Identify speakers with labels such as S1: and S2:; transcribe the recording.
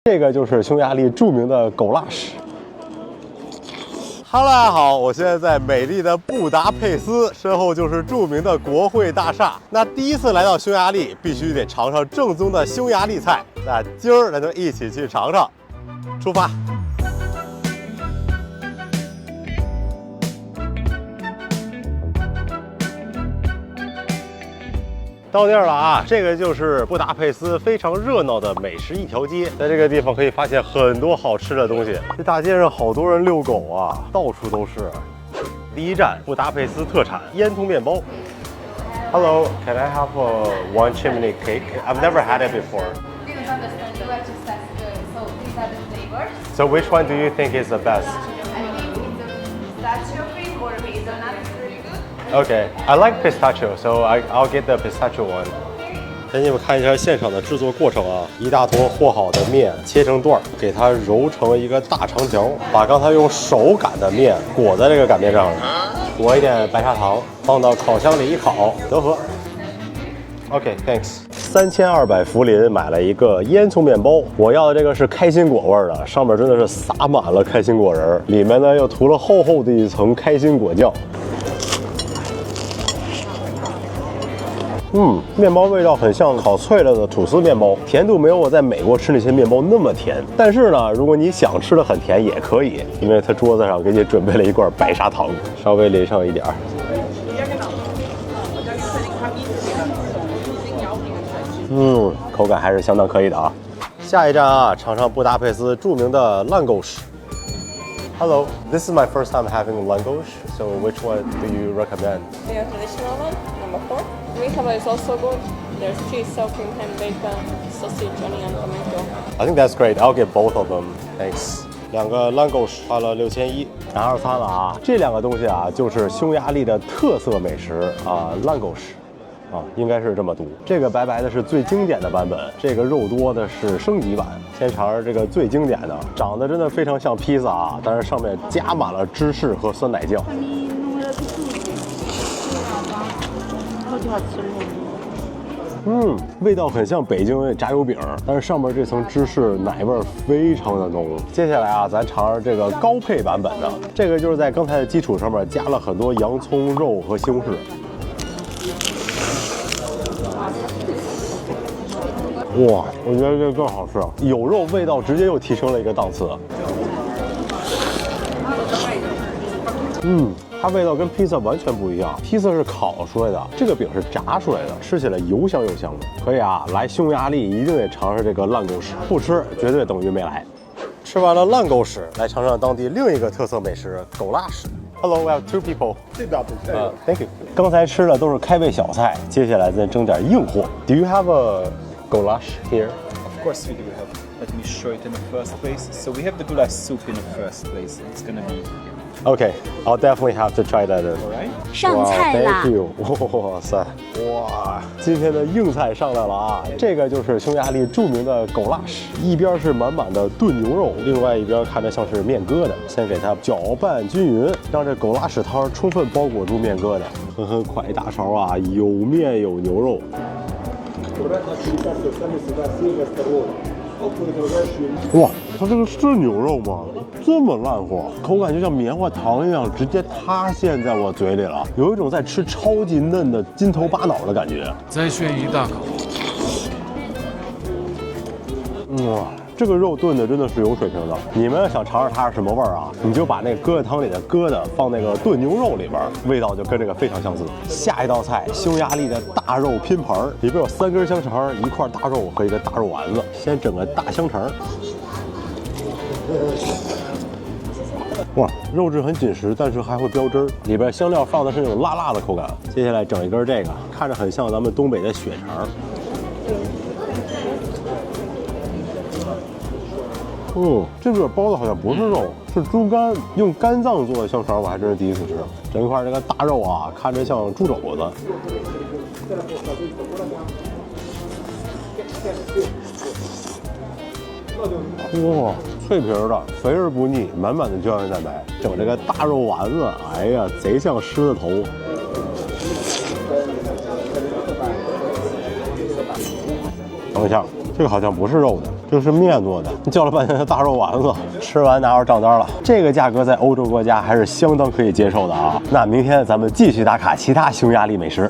S1: 这个就是匈牙利著名的狗拉屎。哈喽，大家好，我现在在美丽的布达佩斯，身后就是著名的国会大厦。那第一次来到匈牙利，必须得尝尝正宗的匈牙利菜。那今儿咱就一起去尝尝，出发！到地儿了啊！这个就是布达佩斯非常热闹的美食一条街，在这个地方可以发现很多好吃的东西。这大街上好多人遛狗啊，到处都是。第一站，布达佩斯特产烟囱面包。Hello, can I have one chimney cake? I've never had it before.
S2: We don't understand you are just as good. So these are the flavors.
S1: So which one do you think is the best?
S2: I think it's the pistachio cream or hazelnut is really good.
S1: Okay, I like pistachio, so I'll get the pistachio one. 给你们看一下现场的制作过程啊！一大坨和好的面切成段，给它揉成一个大长条，把刚才用手擀的面裹在这个擀面上，裹一点白砂糖，放到烤箱里一烤，得喝。OK, thanks. 3200福林买了一个烟囱面包，我要的这个是开心果味儿的，上面真的是撒满了开心果仁，里面呢又涂了厚厚的一层开心果酱。面包味道很像烤脆了的吐司面包，甜度没有我在美国吃那些面包那么甜。但是呢，如果你想吃的很甜也可以，因为它桌子上给你准备了一罐白砂糖，稍微淋上一点儿。口感还是相当可以的啊。下一站啊，尝尝布达佩斯著名的烂狗屎。Hello, this is my first time having langosh, so which one do you recommend?
S3: The traditional one, number 4. Rehaba is also good. There's cheese, sour cream, ham, bacon, sausage, onion, tomato.
S1: I think that's great. I'll get both of them. Thanks. 2个烂狗屎花了6100。拿二餐了啊！这2个东西啊，就是匈牙利的特色美食啊，烂狗屎。应该是这么读。这个白白的是最经典的版本，这个肉多的是升级版。先尝尝这个最经典的，长得真的非常像披萨啊，但是上面加满了芝士和酸奶酱。味道很像北京炸油饼，但是上面这层芝士奶味非常的浓。接下来啊，咱尝尝这个高配版本的，这个就是在刚才的基础上面加了很多洋葱、肉和西红柿。哇，我觉得这更好吃，有肉味道直接又提升了一个档次。它味道跟披萨完全不一样，披萨是烤出来的，这个饼是炸出来的，吃起来油香又香的。可以啊，来匈牙利一定得尝尝这个烂狗屎，不吃绝对等于没来。吃完了烂狗屎，来尝尝当地另一个特色美食——狗拉屎。Hello, we have 2 people. Thank you. 刚才吃的都是开胃小菜，接下来再蒸点硬货。Do you have a goulash here?
S4: Of course we do have. Let me show it in the first place. So we have the goulash soup in the first place. It's gonna be.
S1: Okay, I'll definitely have to try that.
S4: All right.
S5: 上菜啦
S1: Thank you. 哇塞，哇，今天的硬菜上来了啊！这个就是匈牙利著名的狗拉屎，一边是满满的炖牛肉，另外一边看着像是面疙瘩。先给它搅拌均匀，让这狗拉屎汤充分包裹住面疙瘩。狠狠㧟一大勺啊，有面有牛肉。哇，它这个是牛肉吗？这么烂货，口感就像棉花糖一样，直接塌陷在我嘴里了，有一种在吃超级嫩的金头巴脑的感觉。
S6: 再炫一大口。
S1: 哇，这个肉炖的真的是有水平的。你们要想尝尝它是什么味儿啊，你就把那疙瘩汤里的疙瘩放那个炖牛肉里边，味道就跟这个非常相似。下一道菜，匈牙利的大肉拼盘，里边有3根香肠、1块大肉和一个大肉丸子。先整个大香肠。哇，肉质很紧实，但是还会飙汁儿，里边香料放的是那种辣辣的口感。接下来整一根这个，看着很像咱们东北的血肠。这个包的好像不是肉，是猪肝，用肝脏做的香肠，我还真是第一次吃。整一块这个大肉啊，看着像猪肘子。哇，脆皮的，肥而不腻，满满的胶原蛋白。整这个大肉丸子，哎呀，贼像狮子头。等一下，这个好像不是肉的。这是面做的，叫了半天的大肉丸子，吃完拿着账单了。这个价格在欧洲国家还是相当可以接受的啊。那明天咱们继续打卡其他匈牙利美食。